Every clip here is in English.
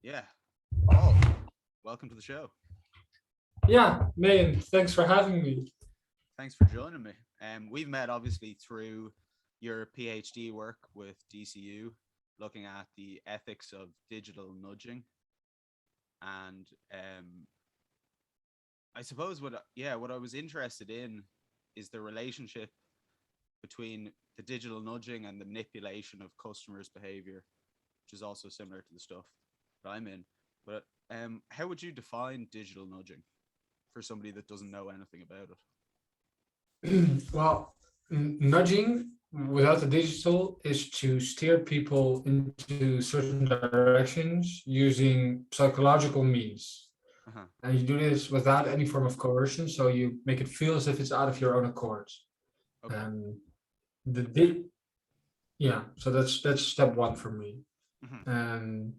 Yeah. Paul, welcome to the show. Yeah, man, thanks for having me. Thanks for joining me. We've met obviously through your PhD work with DCU, looking at the ethics of digital nudging, and I suppose what I was interested in is the relationship between the digital nudging and the manipulation of customers' behavior, which is also similar to the stuff that I'm in. But how would you define digital nudging for somebody that doesn't know anything about it? Well, nudging without the digital is to steer people into certain directions using psychological means. Uh-huh. And you do this without any form of coercion, so you make it feel as if it's out of your own accord. Okay. And the di- yeah, so that's step one for me. Mm-hmm. And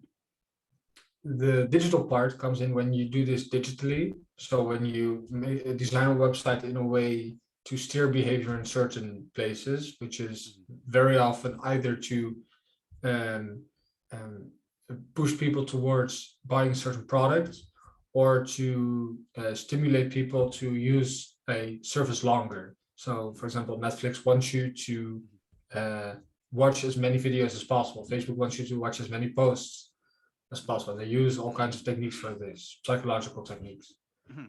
the digital part comes in when you do this digitally. So when you design a website in a way to steer behavior in certain places, which is very often either to um, um, push people towards buying certain products or to stimulate people to use a service longer. So, for example, Netflix wants you to uh, watch as many videos as possible. Facebook wants you to watch as many posts as possible. They use all kinds of techniques for this, psychological techniques. Mm-hmm.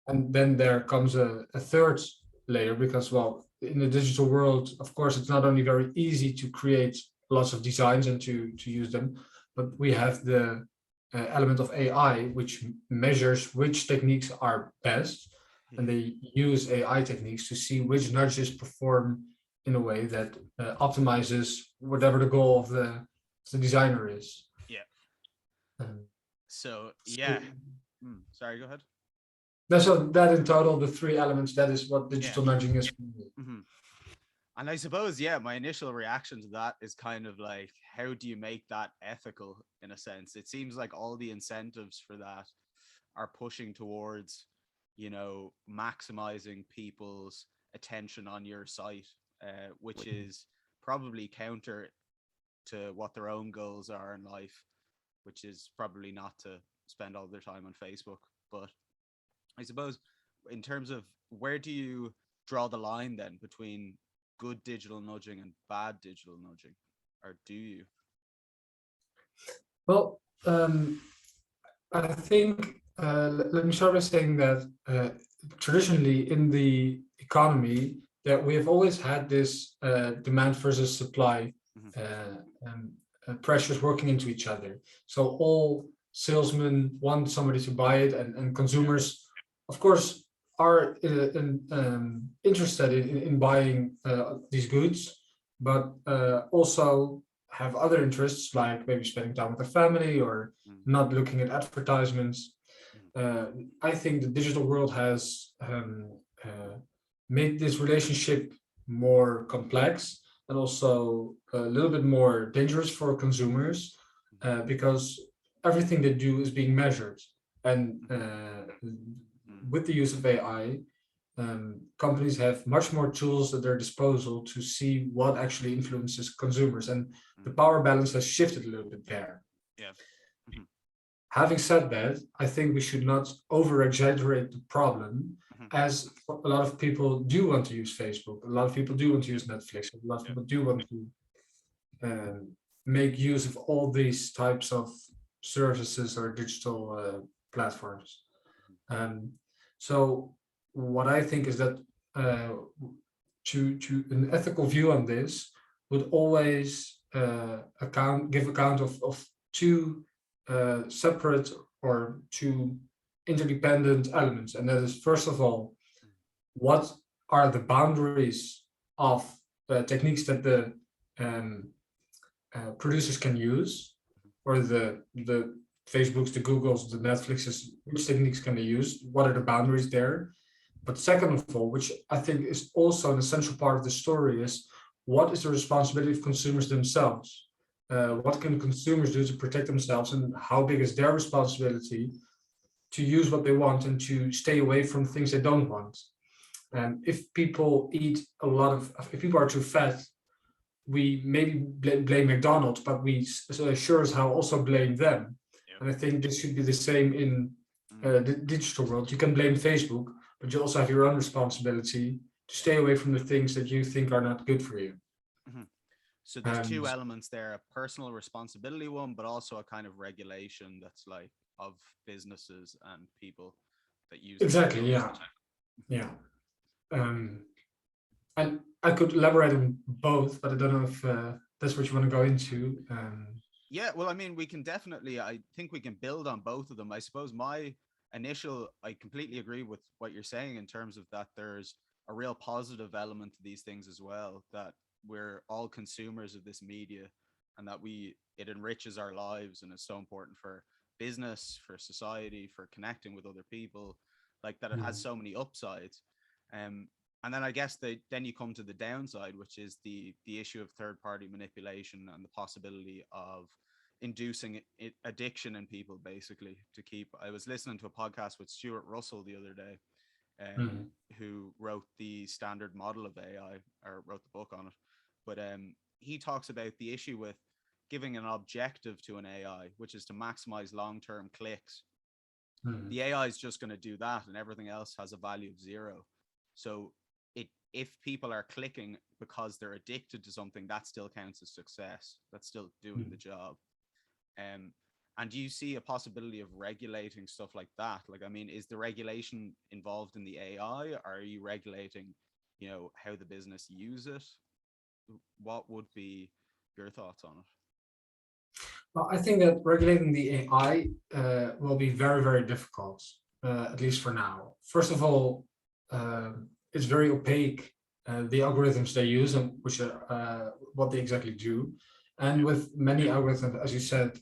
And then there comes a third layer because, well, in the digital world, of course, it's not only very easy to create lots of designs and to use them, but we have the element of AI, which measures which techniques are best. And they use AI techniques to see which nudges perform in a way that optimizes whatever the goal of the designer is. Yeah. Um, So so yeah. Sorry, go ahead. so that in total, the three elements, that is what Yeah. digital nudging is for me. Mm-hmm. And I suppose, yeah, my initial reaction to that is kind of like, how do you make that ethical in a sense? It seems like all the incentives for that are pushing towards, maximizing people's attention on your site, which is probably counter to what their own goals are in life, which is probably not to spend all their time on Facebook. But I suppose in terms of where do you draw the line then between good digital nudging and bad digital nudging, or do you? Well, I think let me start by saying that traditionally in the economy, that we have always had this demand versus supply pressures working into each other. So all salesmen want somebody to buy it, and consumers, of course, are interested in buying these goods, but also have other interests like maybe spending time with their family or not looking at advertisements. Uh, I think the digital world has made this relationship more complex and also a little bit more dangerous for consumers because everything they do is being measured. And with the use of AI, companies have much more tools at their disposal to see what actually influences consumers, and the power balance has shifted a little bit there. Yeah. Having said that, I think we should not over exaggerate the problem, as a lot of people do want to use Facebook, a lot of people do want to use Netflix, a lot of people do want to make use of all these types of services or digital platforms. So what I think is that uh, to an ethical view on this would always give account of two separate or two interdependent elements, and that is first of all, what are the boundaries of techniques that the um, producers can use, or the Facebooks, the Googles, the Netflixes, which techniques can they use? What are the boundaries there? But second of all, which I think is also an essential part of the story, is what is the responsibility of consumers themselves? What can consumers do to protect themselves, and how big is their responsibility to use what they want and to stay away from things they don't want? And if people if people are too fat, we maybe blame McDonald's, but we sure as hell also blame them. And I think this should be the same in the digital world. You can blame Facebook, but you also have your own responsibility to stay away from the things that you think are not good for you. Mhm. So there's And two elements there: a personal responsibility one, but also a kind of regulation that's like of businesses and people that use the exactly, technology. yeah, yeah. Um, and I could elaborate on both, but I don't know if that's what you want to go into. Yeah, well, I mean, we can definitely, I think we can build on both of them. I suppose my initial, I completely agree with what you're saying in terms of that there's a real positive element to these things as well, that we're all consumers of this media and that it enriches our lives and is so important for business, for society, for connecting with other people, like that it has Mm, so many upsides. Um, and then I guess then you come to the downside, which is the issue of third party manipulation and the possibility of inducing addiction in people, basically. To keep, I was listening to a podcast with Stuart Russell the other day, mm, who wrote the standard model of AI, or wrote the book on it. But he talks about the issue with giving an objective to an AI, which is to maximize long-term clicks. mm, The AI is just going to do that, and everything else has a value of zero. So if people are clicking because they're addicted to something, that still counts as success. That's still doing the mm. job. Um, and do you see a possibility of regulating stuff like that? Like, I mean, is the regulation involved in the AI? Or are you regulating, how the business use it? What would be your thoughts on it? Well, I think that regulating the AI will be very, very difficult, at least for now. First of all, it's very opaque, the algorithms they use and which are what they exactly do. And with many algorithms, as you said,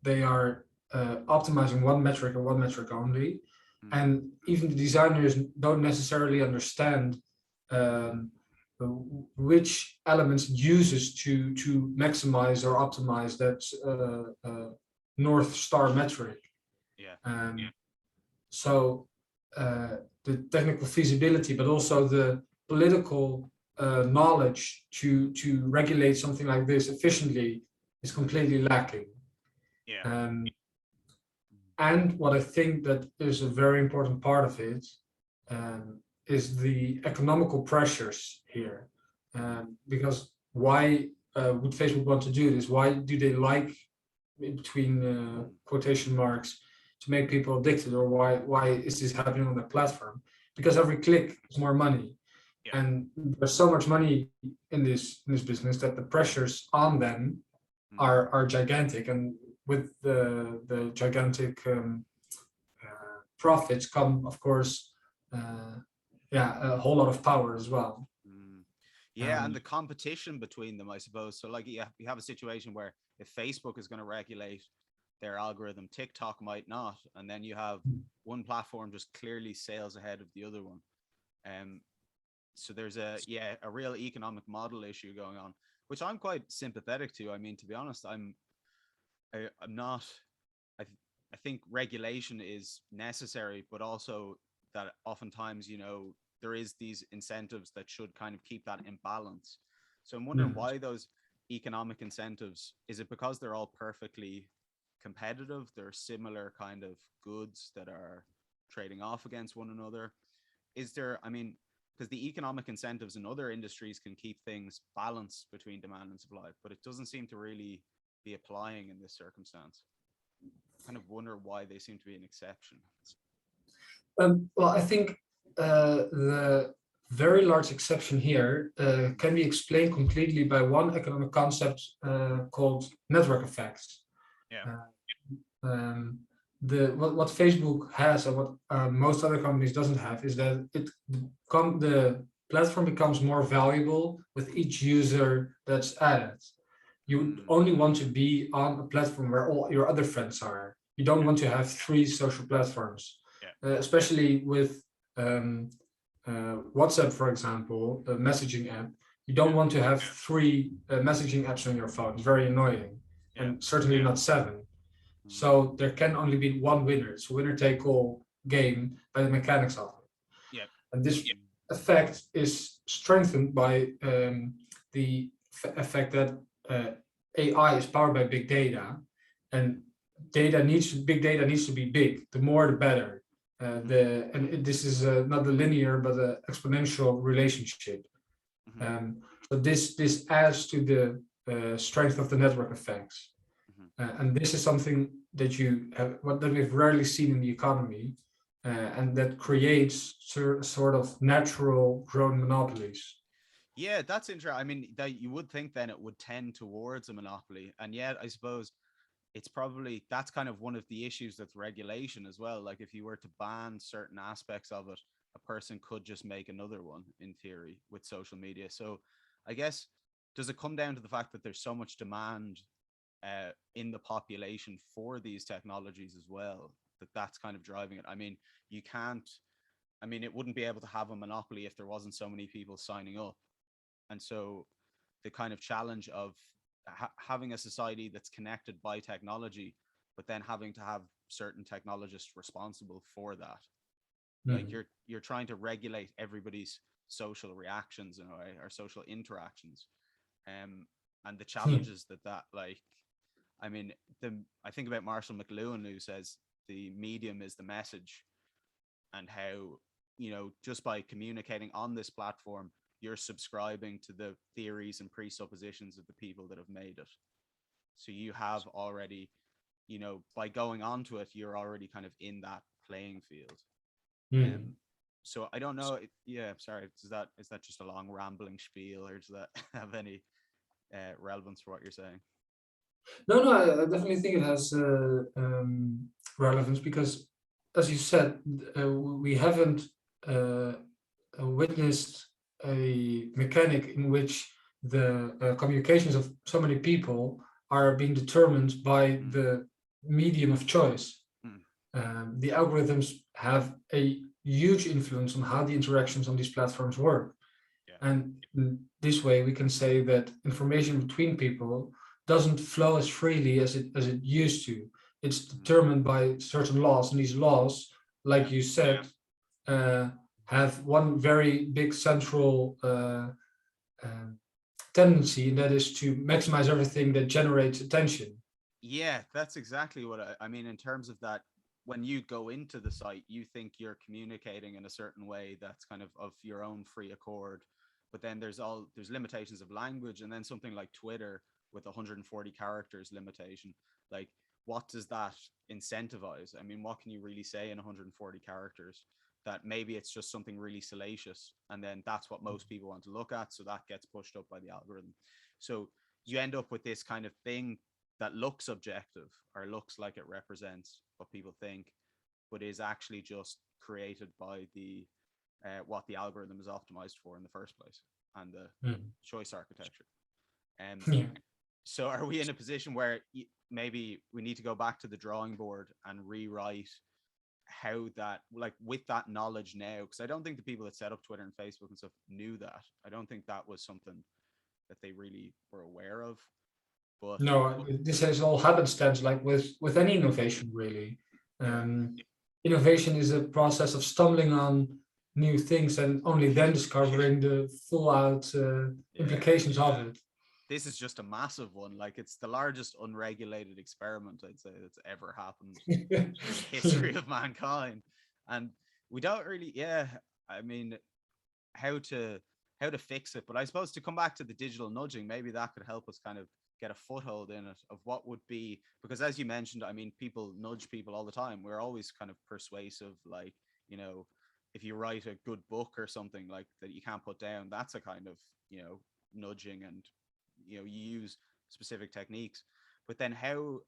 they are optimizing one metric and one metric only. Mm, And even the designers don't necessarily understand um, which elements it uses to maximize or optimize that North Star metric. yeah. Um, so the technical feasibility, but also the political knowledge to regulate something like this efficiently is completely lacking. Yeah. Um, and what I think that is a very important part of it is the economical pressures here. Because why would Facebook want to do this? Why do they like, between quotation marks, to make people addicted, or why is this happening on their platform? Because every click is more money, Yeah. and there's so much money in this business that the pressures on them are gigantic, and with the gigantic profits come, of course, a whole lot of power as well. Mm. Yeah, and Um, the competition between them, I suppose. So, like, you have a situation where if Facebook is going to regulate their algorithm, TikTok might not, and then you have one platform just clearly sails ahead of the other one. Um, so there's a real economic model issue going on, which I'm quite sympathetic to. I mean, to be honest, I'm not. I think regulation is necessary, but also that oftentimes, there is these incentives that should kind of keep that in balance. So I'm wondering mm, why those economic incentives, is it because they're all perfectly competitive? They're similar kind of goods that are trading off against one another. Is there, I mean, because the economic incentives in other industries can keep things balanced between demand and supply, but it doesn't seem to really be applying in this circumstance. Kind of wonder why they seem to be an exception. well, I think the very large exception here can be explained completely by one economic concept called network effects. Yeah. Um, what Facebook has and what most other companies doesn't have is that the platform becomes more valuable with each user that's added. You only want to be on a platform where all your other friends are. You don't want to have three social platforms, Yeah. especially with WhatsApp, for example, a messaging app. You don't want to have three messaging apps on your phone. It's very annoying, Yeah. and certainly not seven. So there can only be one winner. It's a winner take all game by the mechanics of it. Yeah. And this effect is strengthened by the effect that AI is powered by big data, and big data needs to be big. The more, the better. This is not a linear but an exponential relationship. Hmm. So this adds to the strength of the network effects, Hmm. and this is something that that we've rarely seen in the economy, and that creates sort of natural grown monopolies. Yeah, that's interesting. I mean, that you would think then it would tend towards a monopoly, and yet I suppose it's probably that's kind of one of the issues with regulation as well. Like if you were to ban certain aspects of it, a person could just make another one in theory with social media. So I guess does it come down to the fact that there's so much demand in the population for these technologies as well, that that's kind of driving it? I mean, you can't. I mean, it wouldn't be able to have a monopoly if there wasn't so many people signing up, and so the kind of challenge of having a society that's connected by technology, but then having to have certain technologists responsible for that. Like Mhm. you're trying to regulate everybody's social reactions in a way, or social interactions, um, and the challenges that like. I mean, I think about Marshall McLuhan, who says the medium is the message, and how, just by communicating on this platform, you're subscribing to the theories and presuppositions of the people that have made it. So you have already, by going onto it, you're already kind of in that playing field. Mhm. Um, so I don't know. Yeah, sorry. Is that just a long rambling spiel, or does that have any relevance for what you're saying? No, I definitely think it has relevance because, as you said, we haven't uh, witnessed a mechanic in which the communications of so many people are being determined by Mm, the medium of choice. mm, The algorithms have a huge influence on how the interactions on these platforms work. yeah. And in this way, we can say that information between people doesn't flow as freely as it used to. It's Mm, determined by certain laws, and these laws, yeah. like you said, uh, have one very big central uh, tendency, and that is to maximize everything that generates attention. Yeah, that's exactly what I mean in terms of that. When you go into the site, you think you're communicating in a certain way that's kind of your own free accord, but then there's limitations of language, and then something like Twitter with 140 characters limitation. Like, what does that incentivize? I mean, what can you really say in 140 characters? That maybe it's just something really salacious, and then that's what most people want to look at, so that gets pushed up by the algorithm. So you end up with this kind of thing that looks objective, or looks like it represents what people think, but is actually just created by the what the algorithm is optimized for in the first place, and the Mm. choice architecture. Um, Yeah. so are we in a position where maybe we need to go back to the drawing board and rewrite how that, like, with that knowledge now? Because I don't think the people that set up Twitter and Facebook and stuff knew that. I don't think that was something that they really were aware of. But No, this is all happenstance, like with any innovation, really. yeah, Um, Innovation is a process of stumbling on new things and only then discovering the full out yeah. implications of it. This is just a massive one. Like, it's the largest unregulated experiment, I'd say, that's ever happened in the history of mankind. And we don't really, yeah. I mean, how to how to fix it. But I suppose to come back to the digital nudging, maybe that could help us kind of get a foothold in it of what would be, because as you mentioned, I mean, people nudge people all the time. We're always kind of persuasive, like, you know, if you write a good book or something like that you can't put down, that's a kind of, nudging, and you use specific techniques. But then how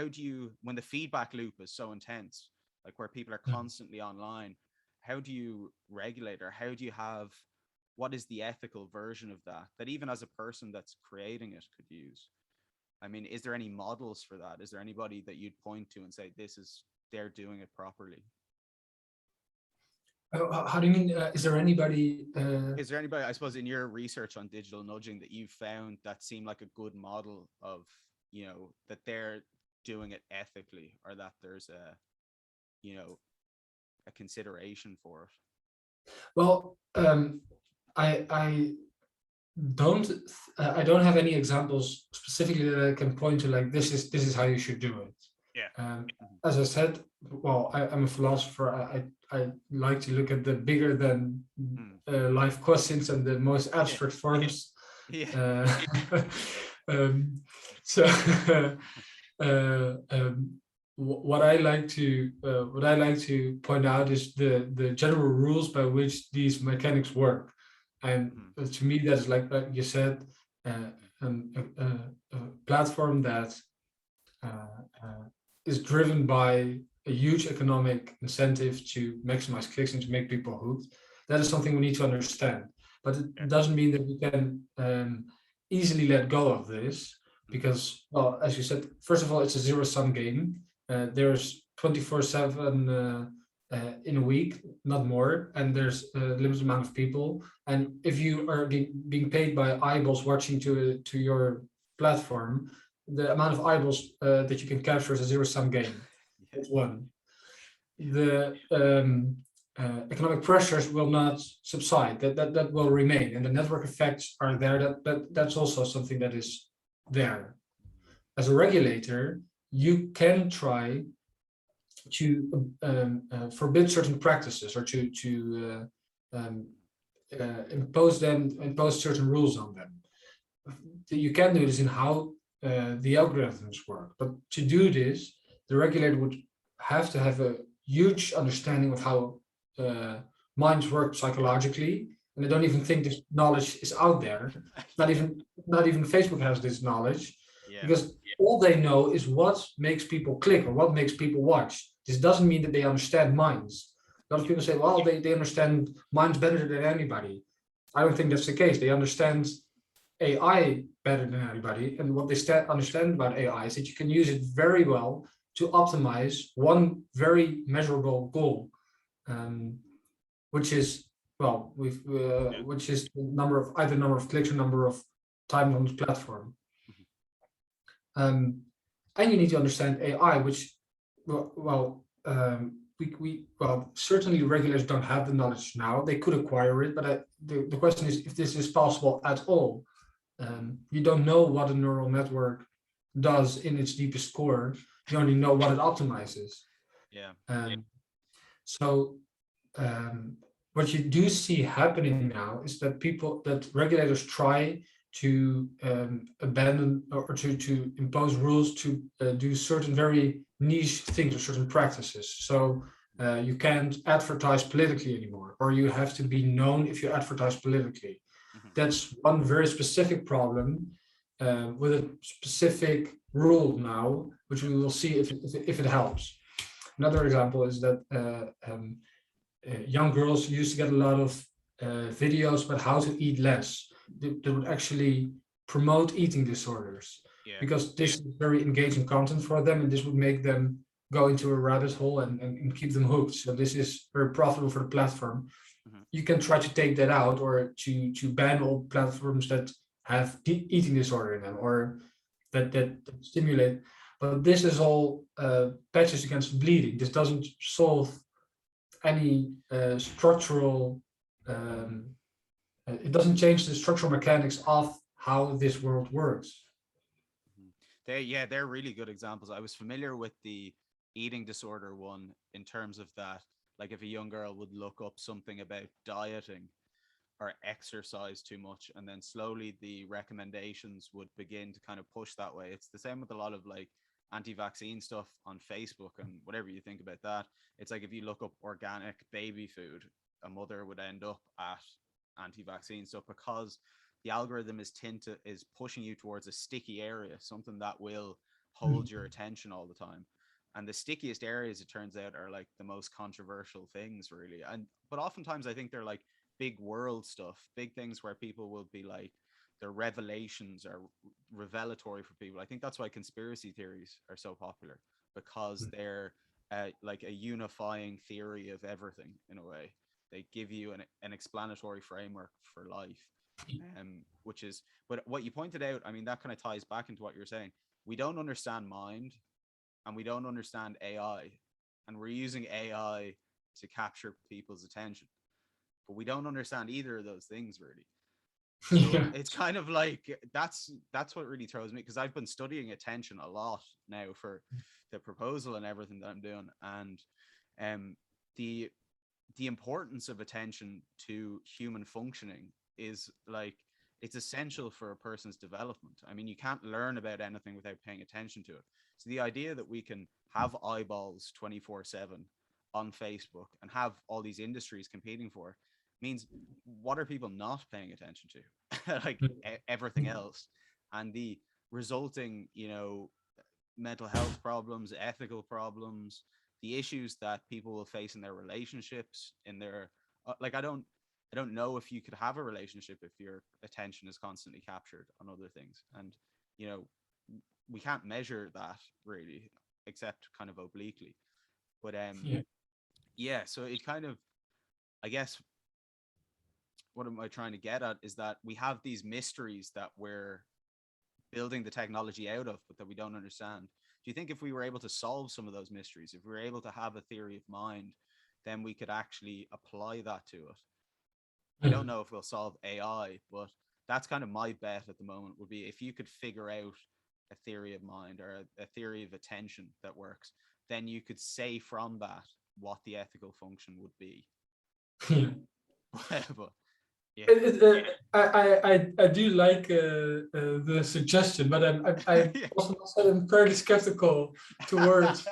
do you, when the feedback loop is so intense, like where people are constantly online, how do you regulate, or how do you have, what is the ethical version of that, that even as a person that's creating it could use? I mean, is there any models for that? Is there anybody that you'd point to and say this is, they're doing it properly? How do you mean? Is there anybody? Is there anybody, I suppose, in your research on digital nudging that you've found that seemed like a good model of, that they're doing it ethically, or that there's you know a consideration for it? Well, I don't I don't have any examples specifically that I can point to. Like this is how you should do it. Yeah. As I said, well, I'm a philosopher. I like to look at the bigger than life questions and the most Yeah. abstract forms. Yeah. Uh, um, so what I like to point out is the general rules by which these mechanics work, and to me that's like you said, uh, a platform that uh, uh, is driven by a huge economic incentive to maximize clicks and to make people hooked. That is something we need to understand. But Yeah. it doesn't mean that we can easily let go of this because, well, as you said, first of all, it's a zero-sum game. There's 24/7 in a week, not more, and there's a limited amount of people. And if you are being paid by eyeballs watching to your platform, the amount of eyeballs that you can capture is a zero-sum game. Yeah. That's one. Yeah. The economic pressures will not subside. That will remain, and the network effects are there. That's also something that is there. As a regulator, you can try to forbid certain practices or impose certain rules on them. You can do this in how the algorithms work. But to do this, the regulator would have to have a huge understanding of how minds work psychologically. And I don't even think this knowledge is out there. Yeah. Not even Facebook has this knowledge Yeah. because all they know is what makes people click or what makes people watch. This doesn't mean that they understand minds. A lot of people say, well, they understand minds better than anybody. I don't think that's the case. They understand AI better than anybody. And what they understand about AI is that you can use it very well to optimize one very measurable goal, um, which is Yeah. which is the number of clicks or number of times on the platform. And you need to understand AI, which certainly regulators don't have the knowledge now. They could acquire it, but the question is if this is possible at all. You don't know what a neural network does in its deepest core. You only know what it optimizes. Yeah. So what you do see happening now is that regulators try to abandon or to impose rules to do certain very niche things or certain practices. So you can't advertise politically anymore, or you have to be known if you advertise politically. That's one very specific problem with a specific rule now, which we will see if it helps. Another example is that young girls used to get a lot of videos about how to eat less. They would actually promote eating disorders Yeah. because this is very engaging content for them, and this would make them go into a rabbit hole and keep them hooked. So this is very profitable for the platform. You can try to take that out or to ban all platforms that have eating disorder in them or that stimulate. But this is all patches against bleeding. This doesn't solve any structural. Um, it doesn't change the structural mechanics of how this world works. They're really good examples. I was familiar with the eating disorder one in terms of that, like if a young girl would look up something about dieting or exercise too much, and then slowly the recommendations would begin to kind of push that way. It's the same with a lot of like anti-vaccine stuff on Facebook and whatever you think about that. It's like if you look up organic baby food, a mother would end up at anti-vaccine stuff because the algorithm is pushing you towards a sticky area, something that will hold your attention all the time. And the stickiest areas, it turns out, are like the most controversial things, really. But oftentimes I think they're like big world stuff, big things where people will be like, their revelations are revelatory for people. I think that's why conspiracy theories are so popular, because they're like a unifying theory of everything in a way. They give you an explanatory framework for life, which is, but what you pointed out, I mean, that kind of ties back into what you're saying. We don't understand mind and we don't understand AI, and we're using AI to capture people's attention, but we don't understand either of those things really. So Yeah. it's kind of like that's what really throws me, because I've been studying attention a lot now for the proposal and everything that I'm doing, and um the importance of attention to human functioning is like, it's essential for a person's development. I mean, you can't learn about anything without paying attention to it. So the idea that we can have eyeballs 24/7 on Facebook and have all these industries competing for it means, what are people not paying attention to? Like everything else. And the resulting, mental health problems, ethical problems, the issues that people will face in their relationships, in their like, I don't know if you could have a relationship if your attention is constantly captured on other things. And you know we can't measure that really, except kind of obliquely. But Yeah. yeah, so it kind of, I guess, what am I trying to get at is that we have these mysteries that we're building the technology out of, but that we don't understand. Do you think if we were able to solve some of those mysteries, if we were able to have a theory of mind, then we could actually apply that to it? I don't know if we'll solve AI, but that's kind of my bet at the moment, would be if you could figure out a theory of mind or a theory of attention that works, then you could say from that what the ethical function would be. Yeah. But yeah, I do like the suggestion, but I yeah. also must say I'm fairly skeptical towards.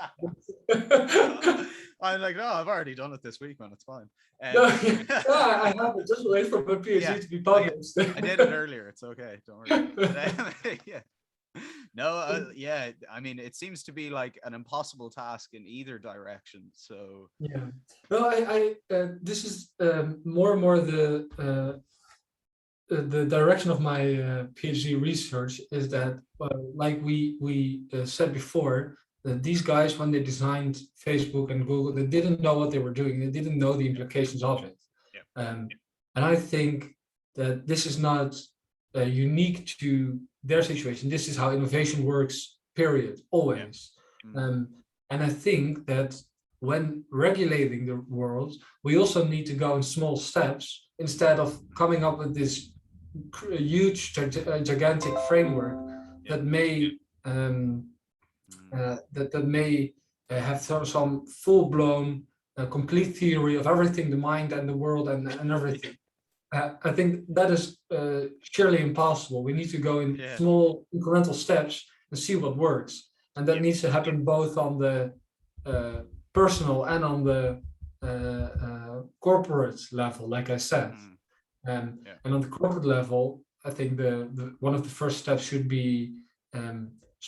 I'm like, no, I've already done it this week, man. It's fine. No, yeah, I have it. Just wait for my Yeah, PhD to be published. I did it earlier. It's okay. Don't worry. But, yeah. No, yeah. I mean, it seems to be like an impossible task in either direction. So Yeah. No, this is more and more the direction of my PhD research is that, like we said before, that these guys, when they designed Facebook and Google, they didn't know what they were doing. They didn't know the implications of it. yeah, And I think that this is not unique to their situation. This is how innovation works, period, yeah. always. Mm. Um, and I think that when regulating the world, we also need to go in small steps instead of coming up with this huge, gigantic framework Yeah. that may that may have some full-blown, complete theory of everything, the mind and the world and everything. I think that is surely impossible. We need to go in Yeah. small incremental steps and see what works, and that Yeah. needs to happen both on the personal and on the corporate level, like I said. Mm. Yeah. And on the corporate level, I think the one of the first steps should be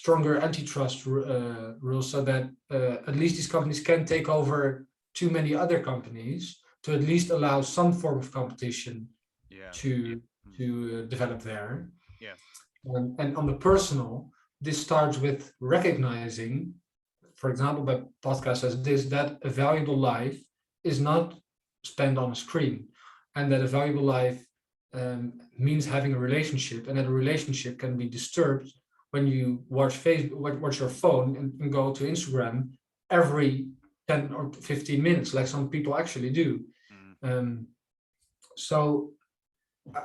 stronger antitrust rules, so that at least these companies can take over too many other companies, to at least allow some form of competition Yeah. to develop there. Yeah. And on the personal, this starts with recognizing, for example, by podcasts as this, that a valuable life is not spent on a screen, and that a valuable life means having a relationship, and that a relationship can be disturbed when you watch Facebook, watch your phone, and go to Instagram every 10 or 15 minutes, like some people actually do. So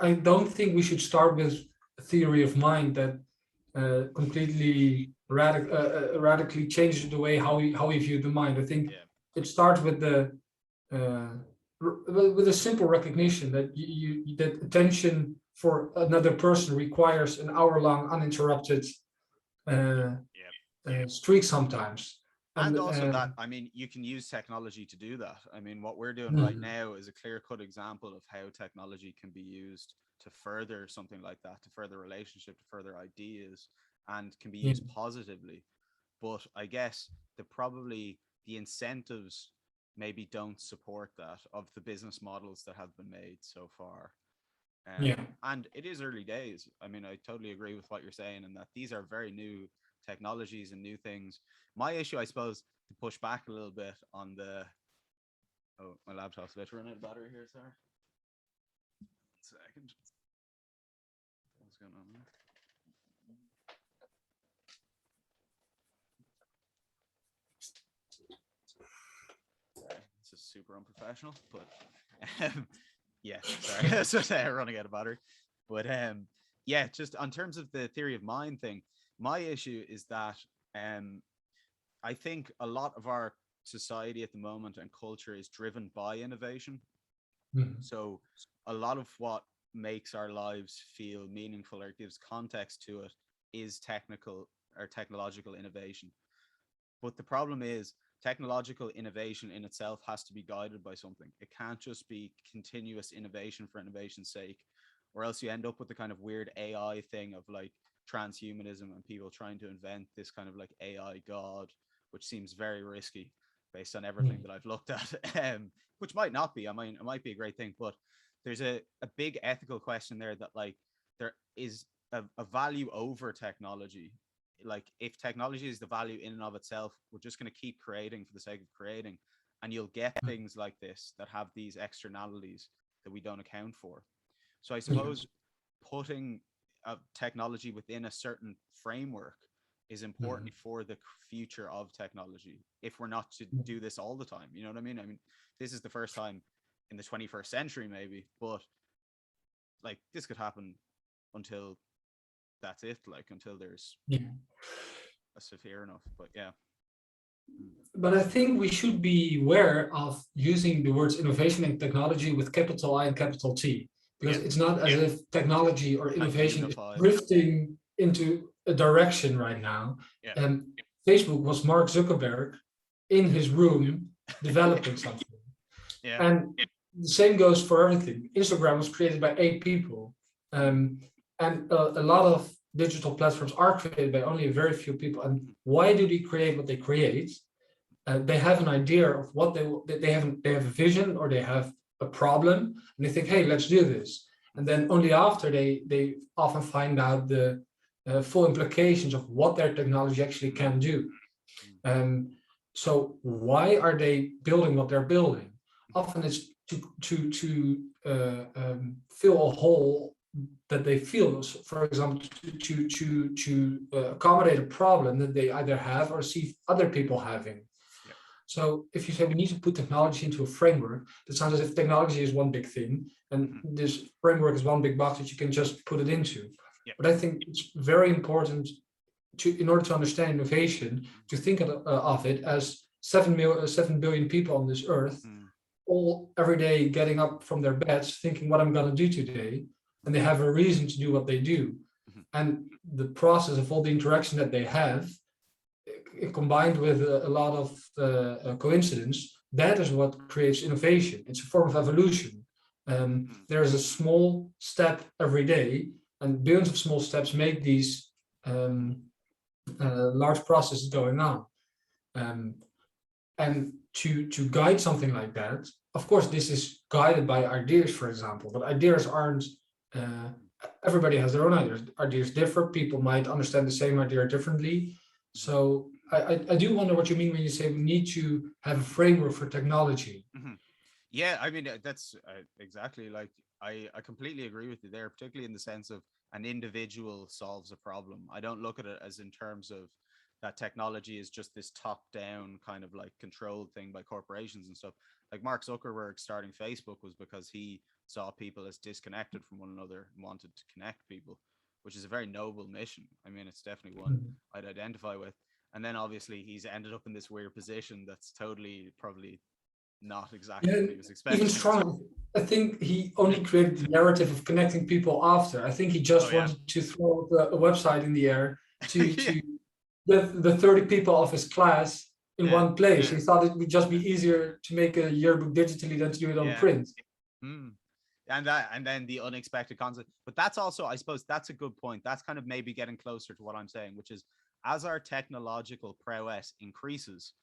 I don't think we should start with a theory of mind that completely radically changes the way how we view the mind. I think it starts with with a simple recognition that that attention for another person requires an hour-long uninterrupted streak sometimes. And also that, I mean, you can use technology to do that. I mean, what we're doing right now is a clear-cut example of how technology can be used to further something like that, to further relationship, to further ideas, and can be used positively. But I guess the incentives maybe don't support that, of the business models that have been made so far. And it is early days. I mean, I totally agree with what you're saying, and that these are very new technologies and new things. My issue, I suppose, to push back a little bit on the my laptop's about to run out of battery here, sorry. 1 second. What's going on there? Sorry, this is super unprofessional, but yeah, sorry. So running out of battery. But yeah, just on terms of the theory of mind thing, my issue is that I think a lot of our society at the moment and culture is driven by innovation. Mhm. So a lot of what makes our lives feel meaningful or gives context to it is technical or technological innovation. But the problem is technological innovation in itself has to be guided by something. It can't just be continuous innovation for innovation's sake, or else you end up with the kind of weird AI thing of like transhumanism and people trying to invent this kind of like AI god, which seems very risky based on everything Mhm. that I've looked at, which might not be. I mean, it might be a great thing, but there's a big ethical question there that like there is a value over technology. Like if technology is the value in and of itself, we're just going to keep creating for the sake of creating, and you'll get things like this that have these externalities that we don't account for. So I Yeah. suppose putting technology within a certain framework is Mhm. important for the future of technology if we're not to do this all the time. You know what I mean? I mean, this is the first time in the 21st century maybe, but like this could happen until that's it, like until there's Yeah. a severe enough. But yeah. Mm. But I think we should be aware of using the words innovation and technology with capital I and capital T, because Yeah. it's not as if technology or Like innovation is unified. drifting into a direction right now. Yeah. And Facebook was Mark Zuckerberg in his room developing something. Yeah. And the same goes for everything. Instagram was created by 8 people. Mm. And a lot of digital platforms are created by only a very few people. And why do they create what they create? They have an idea of what they have a vision, or they have a problem, and they think, hey, let's do this. And then only after they often find out the full implications of what their technology actually can do. Um, so why are they building what they're building? Often it's to fill a hole that they feel. So for example, to accommodate a problem that they either have or see other people having. Yeah. So if you say we need to put technology into a framework, that sounds as if technology is one big thing, and Mhm. this framework is one big box that you can just put it into. Yeah. But I think it's very important in order to understand innovation, to think of it as 7 billion people on this earth, Mm. all every day getting up from their beds, thinking what I'm going to do today, and they have a reason to do what they do. Mhm. And the process of all the interaction that they have, combined with a lot of coincidence, that is what creates innovation. It's a form of evolution. Mm. There's a small step every day, and billions of small steps make these large processes going on. Um, and to guide something like that, of course, this is guided by ideas, for example, but ideas aren't. Uh, Everybody has their own ideas. Ideas differ. People might understand the same idea differently. Mhm. So I do wonder what you mean when you say we need to have a framework for technology. Mhm. Yeah, I mean that's exactly like I completely agree with you there, particularly in the sense of an individual solves a problem. I don't look at it as in terms of that technology is just this top down kind of like controlled thing by corporations and stuff. Like Mark Zuckerberg starting Facebook was because he saw people as disconnected from one another and wanted to connect people, which is a very noble mission. I mean, it's definitely one Mhm. I'd identify with. And then obviously he's ended up in this weird position that's totally probably not exactly Yeah, what he was even expecting. stronger. I think he only created the narrative of connecting people after. I think he Oh just yeah. wanted to throw a website in the air to Yeah. get the 30 people of his class in Yeah. one place. He thought it would just be easier to make a yearbook digitally than to do it on Yeah. print. Mm. And then the unexpected concept. But that's also, I suppose that's a good point. That's kind of maybe getting closer to what I'm saying, which is as our technological prowess increases,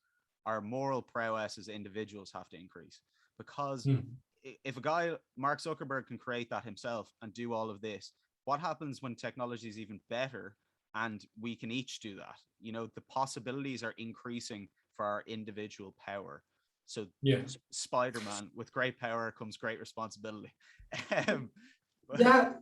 our moral prowess as individuals have to increase. Because Hmm. if a guy, Mark Zuckerberg, can create that himself and do all of this, what happens when technology is even better and we can each do that? You know, the possibilities are increasing for our individual power. So Yeah. Spider-Man, with great power comes great responsibility. But Yeah.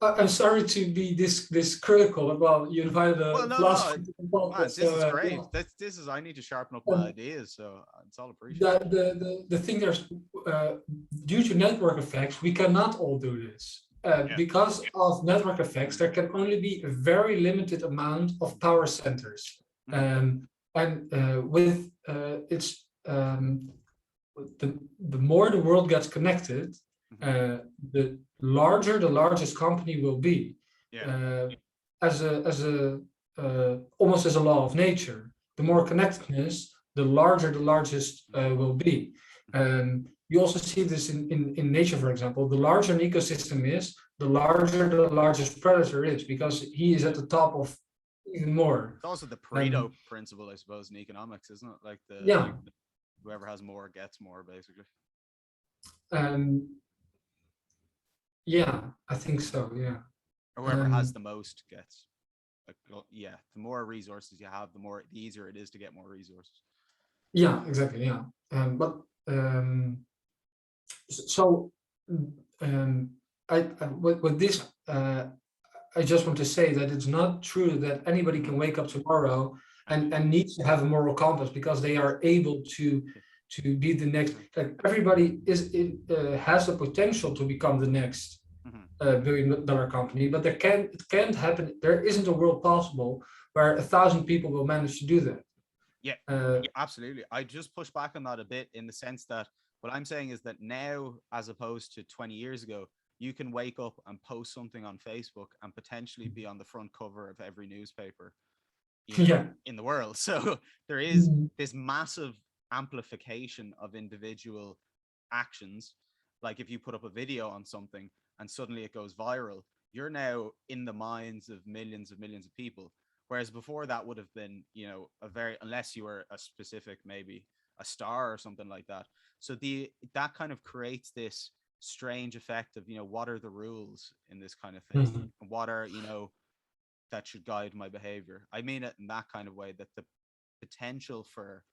I'm sorry to be this critical. Well, you invited well, a no, no, philosopher to the podcast, man, this so is great. yeah. This is I need to sharpen up my Um, ideas, so it's all the, appreciated. the thing there's uh, due to network effects, we cannot all do this. Yeah. because of network effects, there can only be a very limited amount of power centers. And with it's the more the world gets connected, the larger the largest company will be. Yeah. As a almost as a law of nature, the more connectedness, the larger the largest will be. You also see this in nature, for example. The larger an ecosystem is, the larger the largest predator is, because he is at the top of even more. It's also the Pareto principle, I suppose, in economics, isn't it? Like Yeah. whoever has more gets more, basically. Yeah, I think so. Yeah. Or whoever has the most gets. Like, yeah, the more resources you have, the easier it is to get more resources. Yeah, exactly. Yeah. But so with this, I just want to say that it's not true that anybody can wake up tomorrow and needs to have a moral compass because they are able to be the next. Like everybody has the potential to become the next $1 billion company, but it can't happen. There isn't a world possible where 1,000 people will manage to do that. Yeah, absolutely. I just push back on that a bit in the sense that what I'm saying is that now, as opposed to 20 years ago, you can wake up and post something on Facebook and potentially be on the front cover of every newspaper in the world. So there is this massive amplification of individual actions. Like if you put up a video on something and suddenly it goes viral, you're now in the minds of millions of people. Whereas before that would have been, unless you were a specific, maybe a star or something like that. So that kind of creates this strange effect of, what are the rules in this kind of thing? What are, that should guide my behavior? I mean it in that kind of way, that the potential for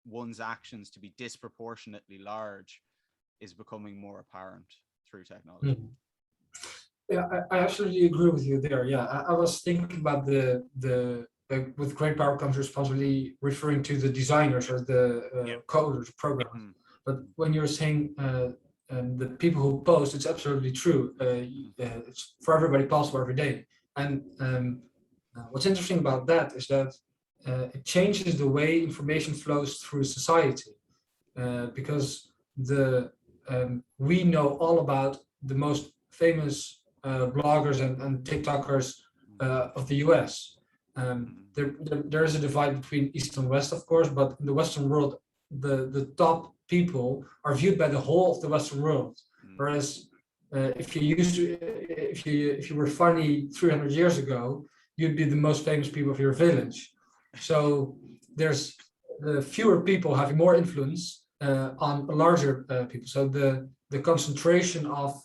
one's actions to be disproportionately large is becoming more apparent through technology. Yeah, I absolutely agree with you there. Yeah, I was thinking about the with great power comes responsibility, referring to the designers or the coders, programmers. But when you're saying the people who post, it's absolutely true. It's for everybody possible every day. And what's interesting about that is that it changes the way information flows through society, because we know all about the most famous bloggers and TikTokers of the US. There is a divide between East and West, of course, but in the Western world, the top people are viewed by the whole of the Western world. Whereas if you were funny 300 years ago, you'd be the most famous people of your village. So there's fewer people having more influence on larger people. So the concentration of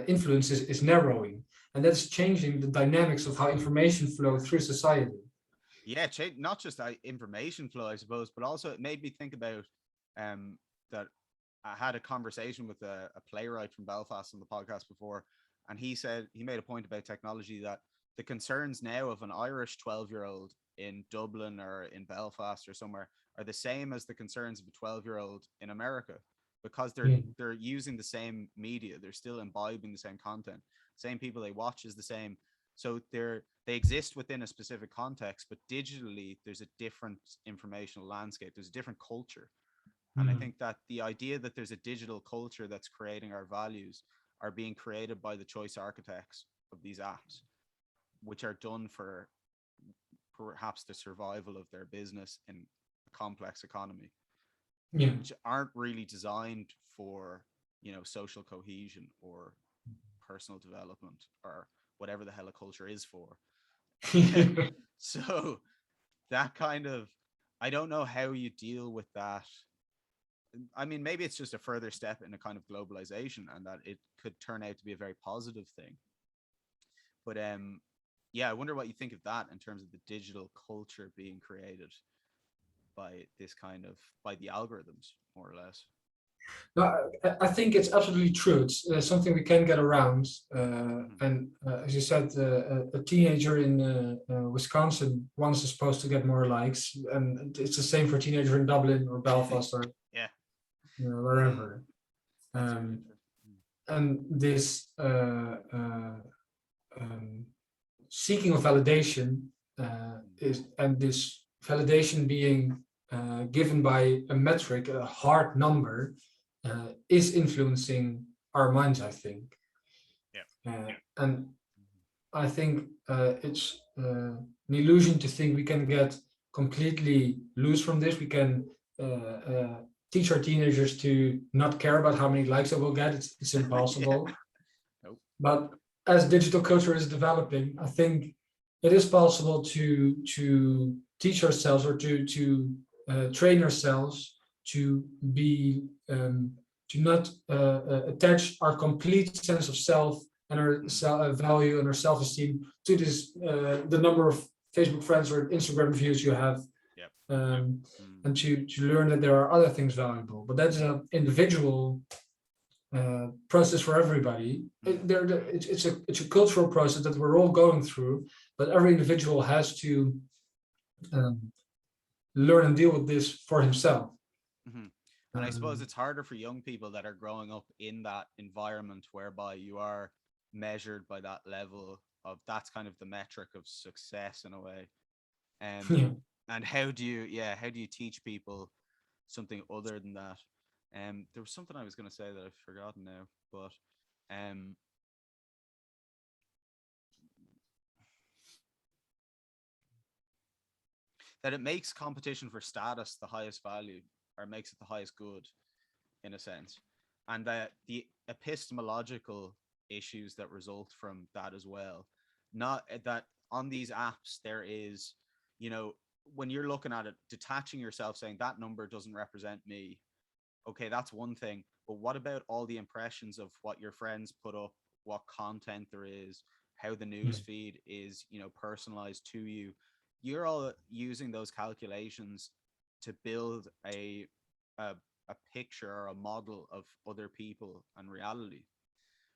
influence is narrowing, and that's changing the dynamics of how information flow through society. Yeah, not just information flow, I suppose, but also it made me think about that I had a conversation with a playwright from Belfast on the podcast before, and he made a point about technology, that the concerns now of an Irish 12-year-old in Dublin or in Belfast or somewhere are the same as the concerns of a 12-year-old in America, because they're using the same media, they're still imbibing the same content, same people they watch is the same. So they exist within a specific context, but digitally there's a different informational landscape, there's a different culture. And I think that the idea that there's a digital culture that's creating our values are being created by the choice architects of these apps, which are done for perhaps the survival of their business in a complex economy, which aren't really designed for, social cohesion or personal development or whatever the hell a culture is for. So that kind of, I don't know how you deal with that. I mean, maybe it's just a further step in a kind of globalization, and that it could turn out to be a very positive thing. But I wonder what you think of that in terms of the digital culture being created by the algorithms, more or less. No, I think it's absolutely true. It's something we can get around. And as you said, a teenager in Wisconsin wants is supposed to get more likes, and it's the same for a teenager in Dublin or Belfast or wherever. and this seeking of validation is, and this validation being given by a metric, a hard number, is influencing our minds, I think. And I think it's an illusion to think we can get completely loose from this. We can teach our teenagers to not care about how many likes they will get. It's impossible. Nope. But as digital culture is developing, I think it is possible to teach ourselves, or to train ourselves to be to not attach our complete sense of self and our value and our self-esteem to this the number of Facebook friends or Instagram views you have. Yep. And to learn that there are other things valuable. But that's an individual process for everybody. It's a cultural process that we're all going through, but every individual has to learn and deal with this for himself. And I suppose it's harder for young people that are growing up in that environment whereby you are measured by that level of, that's kind of the metric of success in a way. And how do you teach people something other than that? There was something I was going to say that I've forgotten now, but that it makes competition for status the highest value, or makes it the highest good, in a sense, and that the epistemological issues that result from that as well. Not that on these apps there is, when you're looking at it, detaching yourself, saying that number doesn't represent me. Okay, that's one thing. But what about all the impressions of what your friends put up, what content there is, how the news feed is, personalized to you? You're all using those calculations to build a picture or a model of other people and reality.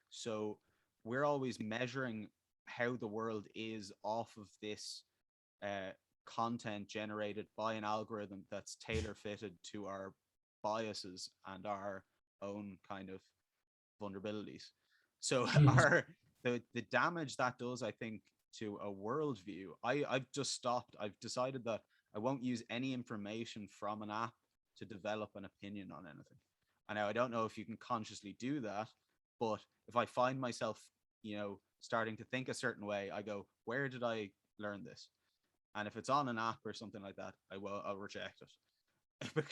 So we're always measuring how the world is off of this content generated by an algorithm that's tailor fitted to our biases and our own kind of vulnerabilities. So the damage that does, I think, to a worldview, I've just stopped. I've decided that I won't use any information from an app to develop an opinion on anything. And now I don't know if you can consciously do that, but if I find myself, starting to think a certain way, I go, where did I learn this? And if it's on an app or something like that, I'll reject it.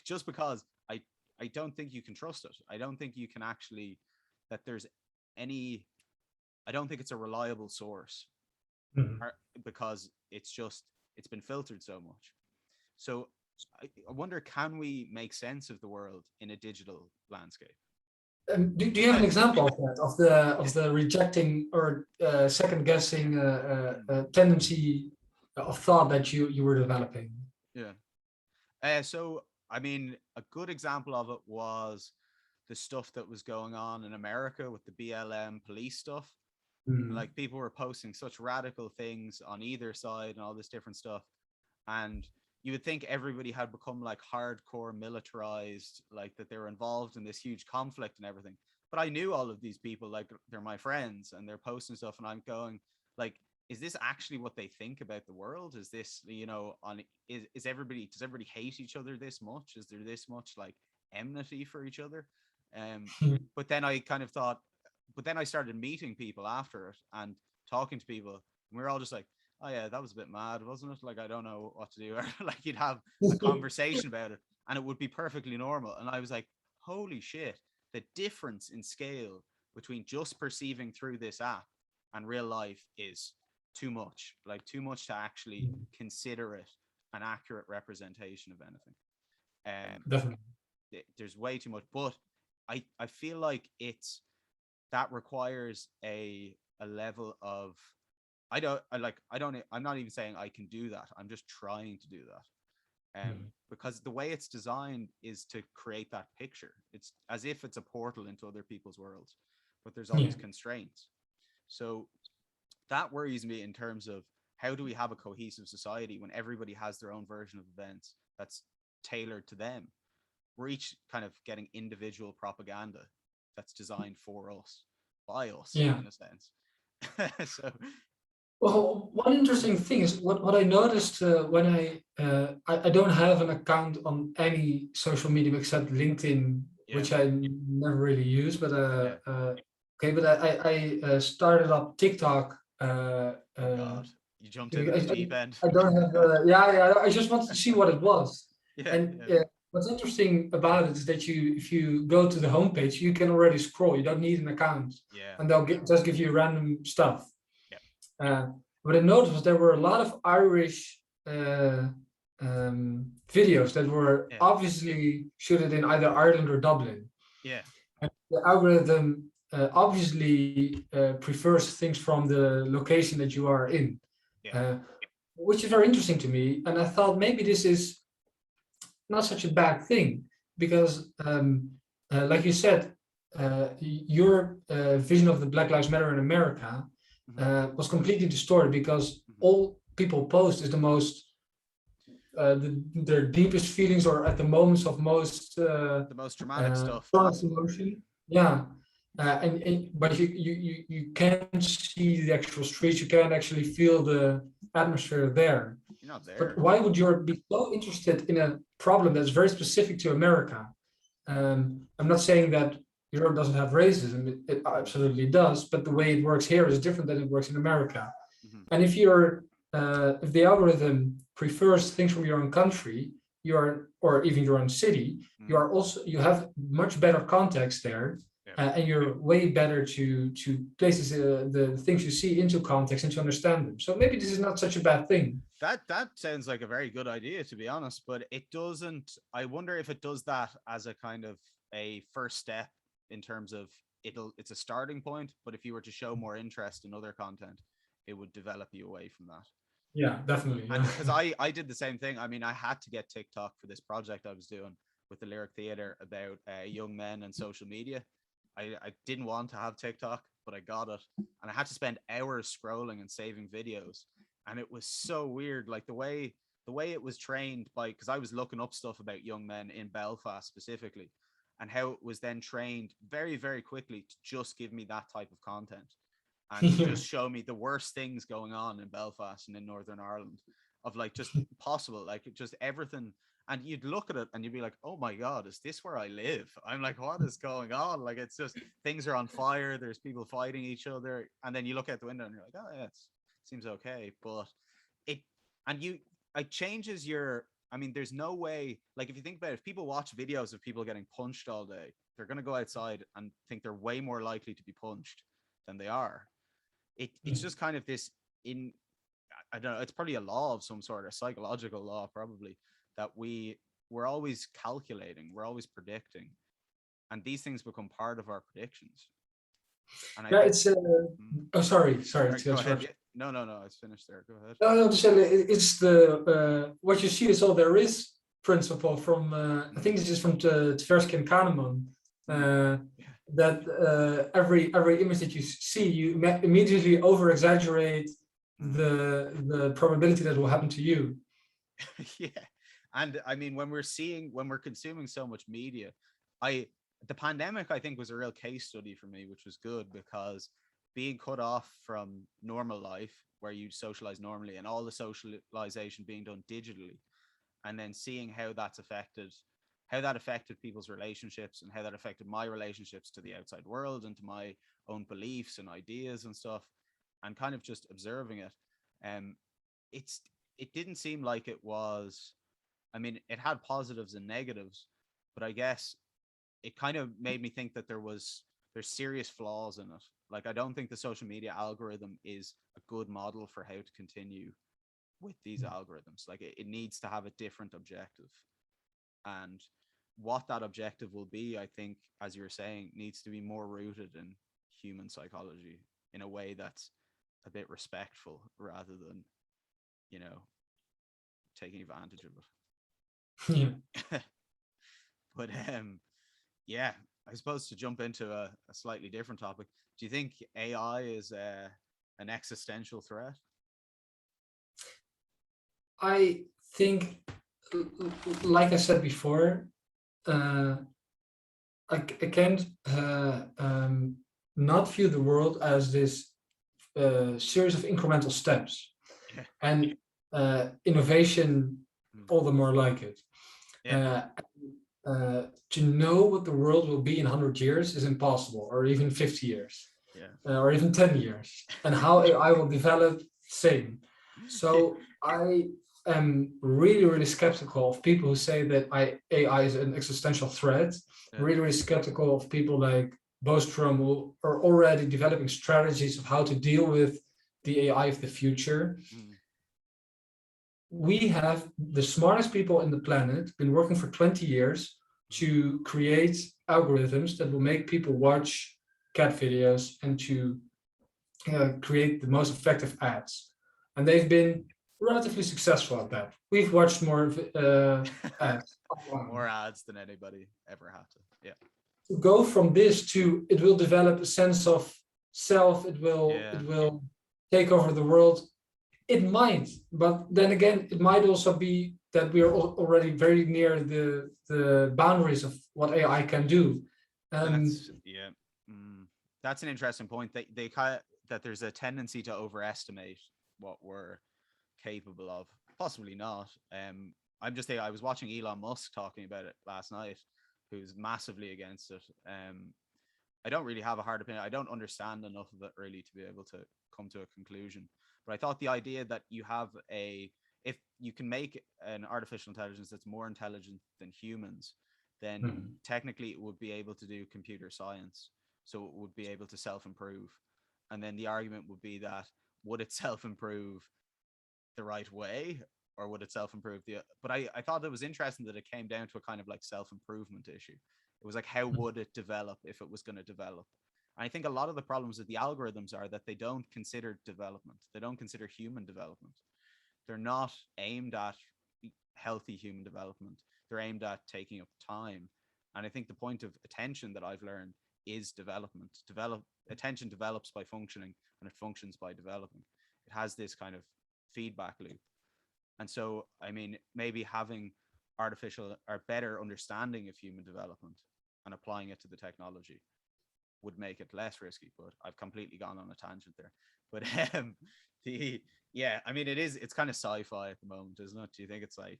Just because I don't think you can trust it. I don't think you can actually, that there's any, I don't think it's a reliable source, because it's been filtered so much. So I wonder, can we make sense of the world in a digital landscape? Do you have an example of that, of the rejecting or second guessing tendency of thought that you were developing? Yeah. So I mean, a good example of it was the stuff that was going on in America with the BLM police stuff. Like, people were posting such radical things on either side and all this different stuff. And you would think everybody had become like hardcore militarized, like that they were involved in this huge conflict and everything. But I knew all of these people, like they're my friends, and they're posting stuff, and I'm going like, is this actually what they think about the world? Is this, does everybody hate each other this much? Is there this much like enmity for each other? But then I kind of thought, but then I started meeting people after it and talking to people, and we were all just like, oh yeah, that was a bit mad, wasn't it? Like, I don't know what to do. Like, you'd have a conversation about it and it would be perfectly normal. And I was like, holy shit, the difference in scale between just perceiving through this app and real life is too much, like too much to actually consider it an accurate representation of anything. Definitely. There's way too much, but I feel like that requires a level of, I'm not even saying I can do that. I'm just trying to do that. Because the way it's designed is to create that picture. It's as if it's a portal into other people's worlds, but there's all these constraints. So that worries me in terms of, how do we have a cohesive society when everybody has their own version of events that's tailored to them? We're each kind of getting individual propaganda that's designed for us. by us Yeah. in a sense. So Well, one interesting thing is what I noticed when I don't have an account on any social media except LinkedIn, yeah, which I never really use. But yeah. okay, but I started up TikTok. Oh God, you jumped into I, the deep end. I don't have. Yeah. I just wanted to see what it was. Yeah, And yeah, what's interesting about it is that if you go to the homepage, you can already scroll. You don't need an account, yeah, and they'll just give you random stuff. yeah. Uh, what I noticed was there were a lot of Irish videos that were Yeah, obviously shooted in either Ireland or Dublin. yeah, And the algorithm obviously prefers things from the location that you are in, yeah, uh, which is very interesting to me. And I thought maybe this is not such a bad thing because, like you said, your vision of the Black Lives Matter in America mhm, was completely distorted because mhm. all people post is the most their deepest feelings or at the moments of most The most dramatic stuff strongest possible. emotion. Yeah. And but you can't see the actual streets, you can't actually feel the atmosphere there. You're not But there. why would you be so interested in a problem that's very specific to America? I'm not saying that Europe doesn't have racism, it absolutely does, but the way it works here is different than it works in America. Mhm, And if the algorithm prefers things from your own country, or even your own city, mhm. you have much better context there, Yeah. and you're way better to places the things you see into context and to understand them. So maybe this is not such a bad thing. That sounds like a very good idea, to be honest, but it doesn't. I wonder if it does that as a kind of a first step in terms of it's a starting point, but if you were to show more interest in other content, it would develop you away from that. Yeah, definitely. And Yeah. because I did the same thing. I mean, I had to get TikTok for this project I was doing with the Lyric Theatre about young men and social media. I didn't want to have TikTok, but I got it, and I had to spend hours scrolling and saving videos, and it was so weird. Like the way it was trained by, because I was looking up stuff about young men in Belfast specifically, and how it was then trained very very quickly to just give me that type of content and to Yeah. just show me the worst things going on in Belfast and in Northern Ireland, of like just possible, like just everything. And you'd look at it and you'd be like, oh my God, is this where I live? I'm like, what is going on? Like, it's just things are on fire. There's people fighting each other. And then you look out the window and you're like, oh, yeah, it seems okay. But it, and it changes your, I mean, there's no way, like, if you think about it, if people watch videos of people getting punched all day, they're going to go outside and think they're way more likely to be punched than they are. It's just kind of this in I don't know, it's probably a law of some sort, a psychological law probably, that we're always calculating, we're always predicting, and these things become part of our predictions. And I Yeah, think it's oh, sorry to go ahead. interrupt. Yeah. No, it's finished there. Go ahead. No, to say it's the what you see is all there is principle from I think this is from Tversky and Kahneman, Mm. uh, Yeah. that every image that you see, you immediately over exaggerate Mm. the probability that will happen to you. Yeah. And I mean, when we're consuming so much media, I the pandemic I think was a real case study for me, which was good, because being cut off from normal life where you socialize normally and all the socialization being done digitally, and then seeing how that affected people's relationships and how that affected my relationships to the outside world and to my own beliefs and ideas and stuff, and kind of just observing it. um it's it didn't seem like it was, I mean, it had positives and negatives, but I guess it kind of made me think that there's serious flaws in it. Like, I don't think the social media algorithm is a good model for how to continue with these algorithms. Like, it needs to have a different objective. And what that objective will be, I think, as you were saying, needs to be more rooted in human psychology in a way that's a bit respectful rather than, you know, taking advantage of Yeah. it. But yeah, I suppose to jump into a slightly different topic, do you think AI is an existential threat? I think, like I said before, I can't not view the world as this series of incremental steps, Yeah. and innovation all the more like it. Yeah. To know what the world will be in 100 years is impossible, or even 50 years, Yeah. or even 10 years. And how AI will develop, same. So I am really, really skeptical of people who say that AI is an existential threat. Yeah. Really, really skeptical of people like Bostrom, who are already developing strategies of how to deal with the AI of the future. We have the smartest people in the planet been working for 20 years to create algorithms that will make people watch cat videos and to create the most effective ads. And they've been relatively successful at that. We've watched more ads. More ads than anybody ever had to. Yeah. To go from this to it will develop a sense of self, it will take over the world. It might, but then again, it might also be that we are already very near the boundaries of what AI can do. That's an interesting point. They kind of, that there's a tendency to overestimate what we're capable of. Possibly not. I'm just saying, I was watching Elon Musk talking about it last night, who's massively against it. I don't really have a hard opinion. I don't understand enough of it really to be able to come to a conclusion. But I thought the idea that you have if you can make an artificial intelligence that's more intelligent than humans, then technically it would be able to do computer science. So it would be able to self-improve. And then the argument would be that, would it self-improve the right way, or would it self-improve but I thought it was interesting that it came down to a kind of like self-improvement issue. It was like, how would it develop if it was going to develop? And I think a lot of the problems with the algorithms are that they don't consider development. They don't consider human development. They're not aimed at healthy human development. They're aimed at taking up time. And I think the point of attention that I've learned is development. Attention develops by functioning, and it functions by developing. It has this kind of feedback loop. And so, I mean, maybe having artificial or better understanding of human development and applying it to the technology would make it less risky. But I've completely gone on a tangent there. But I mean, it's kind of sci-fi at the moment, isn't it? Do you think it's like,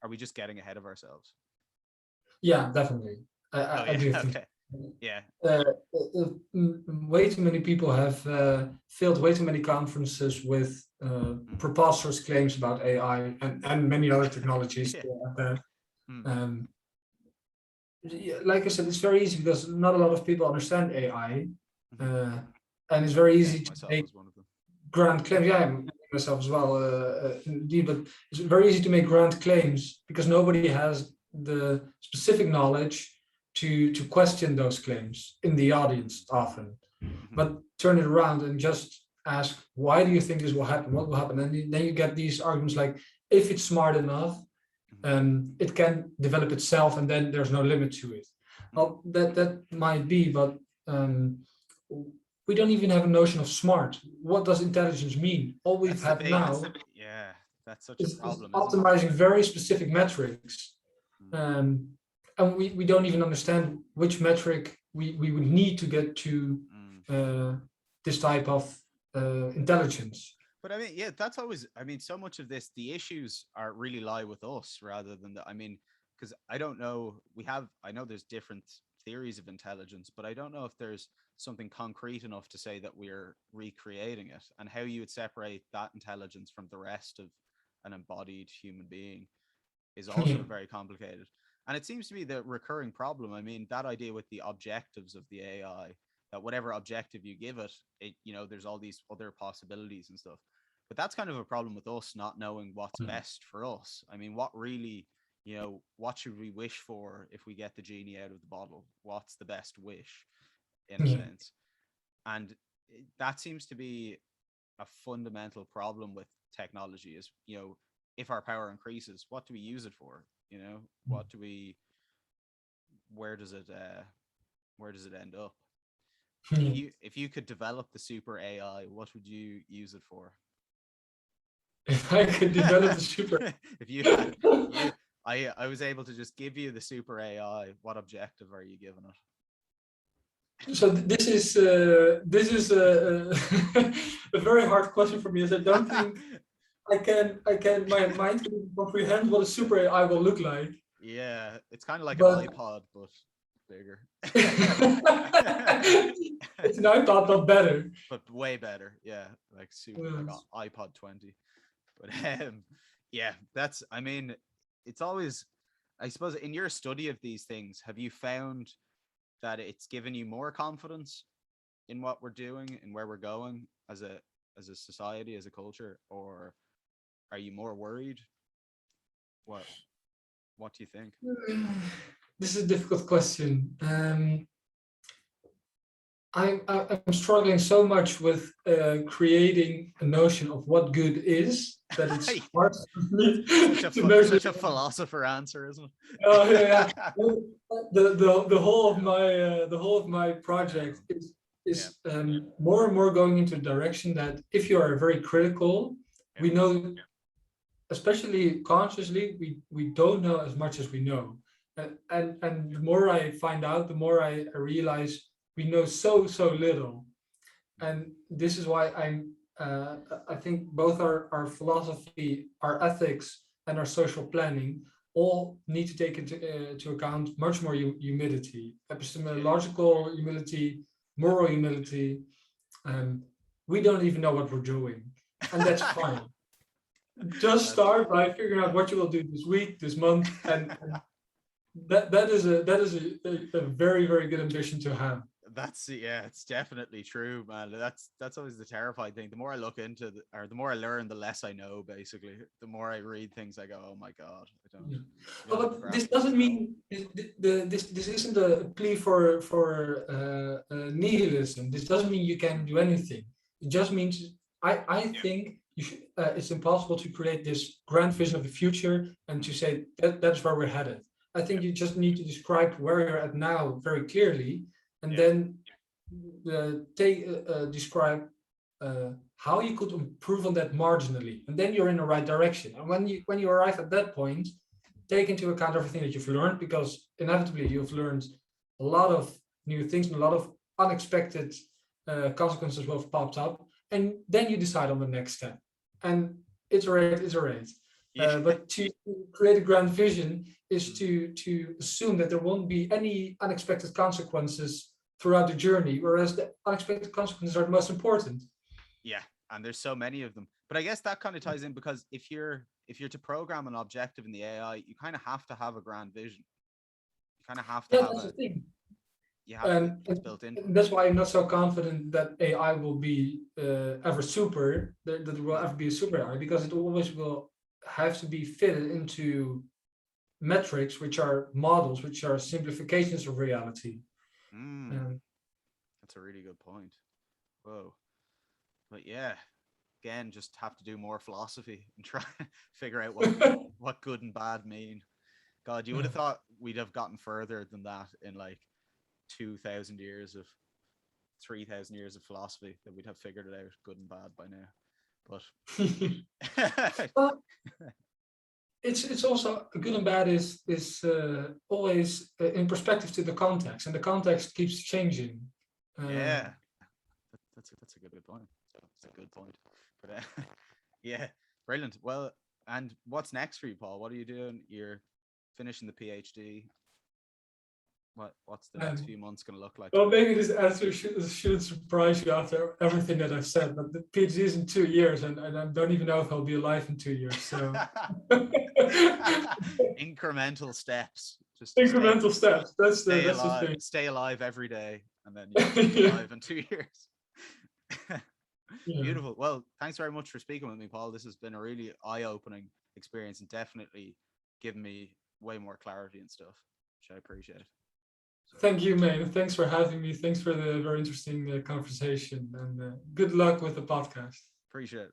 are we just getting ahead of ourselves? Yeah, definitely. I do think. Okay. Yeah. Way too many people have filled way too many conferences with preposterous claims about AI and many other technologies. Like I said, it's very easy because not a lot of people understand AI, and it's very easy to make grand claims. Yeah, myself as well, indeed. But it's very easy to make grand claims because nobody has the specific knowledge to question those claims in the audience often. But turn it around and just ask, why do you think this will happen? What will happen? And then you get these arguments like, if it's smart enough, it can develop itself, and then there's no limit to it. Well, that might be, but we don't even have a notion of smart. What does intelligence mean? All we've had now, that's such a problem. Optimizing very specific metrics, and we don't even understand which metric we would need to get to this type of intelligence. But I mean, that's always, I mean, so much of this, the issues are really lie with us rather than I mean, because I don't know, I know there's different theories of intelligence, but I don't know if there's something concrete enough to say that we're recreating it, and how you would separate that intelligence from the rest of an embodied human being is also very complicated. And it seems to be the recurring problem. I mean, that idea with the objectives of the AI, that whatever objective you give it, there's all these other possibilities and stuff. But that's kind of a problem with us not knowing what's best for us. I mean, what really, what should we wish for if we get the genie out of the bottle? What's the best wish, in a sense? And that seems to be a fundamental problem with technology is, if our power increases, what do we use it for? What do we, where does it end up? If you could develop the super AI, what would you use it for? If I could develop the super, if you had, I was able to just give you the super AI, what objective are you giving it? So this is a very hard question for me, as I don't think my mind can comprehend what a super AI will look like. Yeah, it's kind of like an But iPod, but bigger. it's an iPod, not better. But way better. Yeah, like super, like Yes. iPod 20. But yeah, that's. I mean, it's always. I suppose in your study of these things, have you found that it's given you more confidence in what we're doing and where we're going as a society, as a culture, or are you more worried? What What do you think? This is a difficult question. I'm struggling so much with creating a notion of what good is that it's hard for me to measure. Such a philosopher answer, isn't Oh yeah, yeah. it? Well, the whole of my project is more and more going into a direction that if you are very critical, we know, especially consciously, we don't know as much as we know, and the more I find out, the more I realize we know so little, and this is why I think both our philosophy, our ethics, and our social planning all need to take into account much more humility, epistemological humility, moral humility. We don't even know what we're doing, and that's fine. Just start by figuring out what you will do this week, this month, and that is a very, very good ambition to have. That's yeah, it's definitely true, man. That's always the terrifying thing. The more I look into or the more I learn, the less I know. Basically, the more I read things, I go, "Oh my god, I don't." Yeah. You Well, don't but this grasp this doesn't at all. mean this isn't a plea for nihilism. This doesn't mean you can do anything. It just means I think you should, it's impossible to create this grand vision of the future and to say that that's where we're headed. I think you just need to describe where you're at now very clearly, and then describe how you could improve on that marginally, and then you're in the right direction. And when you arrive at that point, take into account everything that you've learned, because inevitably you've learned a lot of new things and a lot of unexpected consequences will have popped up, and then you decide on the next step and iterate. Yeah. But to create a grand vision is to assume that there won't be any unexpected consequences throughout the journey, whereas the unexpected consequences are the most important. Yeah, and there's so many of them. But I guess that kind of ties in because if you're to program an objective in the AI, you kind of have to have a grand vision. You kind of have to Yeah, have that's the thing. you have to, it's And built into it. that's why I'm not so confident that AI will be ever super, that it will ever be a super AI, because it always will have to be fitted into metrics, which are models, which are simplifications of reality. Um, That's a really good point. Whoa. But yeah, again, just have to do more philosophy and try figure out what good and bad mean. God, you would have thought we'd have gotten further than that in like 2,000 years of 3,000 years of philosophy, that we'd have figured it out good and bad by now. But well, it's also good and bad is always in perspective to the context, and the context keeps changing. yeah, that's a good point. That's a good point. But yeah, brilliant. Well, and what's next for you, Paul? What are you doing? You're finishing the PhD. What's the next few months going to look like? Well, maybe this answer should surprise you after everything that I've said, but the PhD is in 2 years, and I don't even know if I'll be alive in 2 years. So Incremental steps. Just incremental steps. That's the thing. Stay alive every day, and then you'll be alive in 2 years. Yeah. Beautiful. Well, thanks very much for speaking with me, Paul. This has been a really eye-opening experience and definitely given me way more clarity and stuff, which I appreciate. Thank you, man. Thanks for having me. Thanks for the very interesting conversation, and good luck with the podcast. Appreciate it.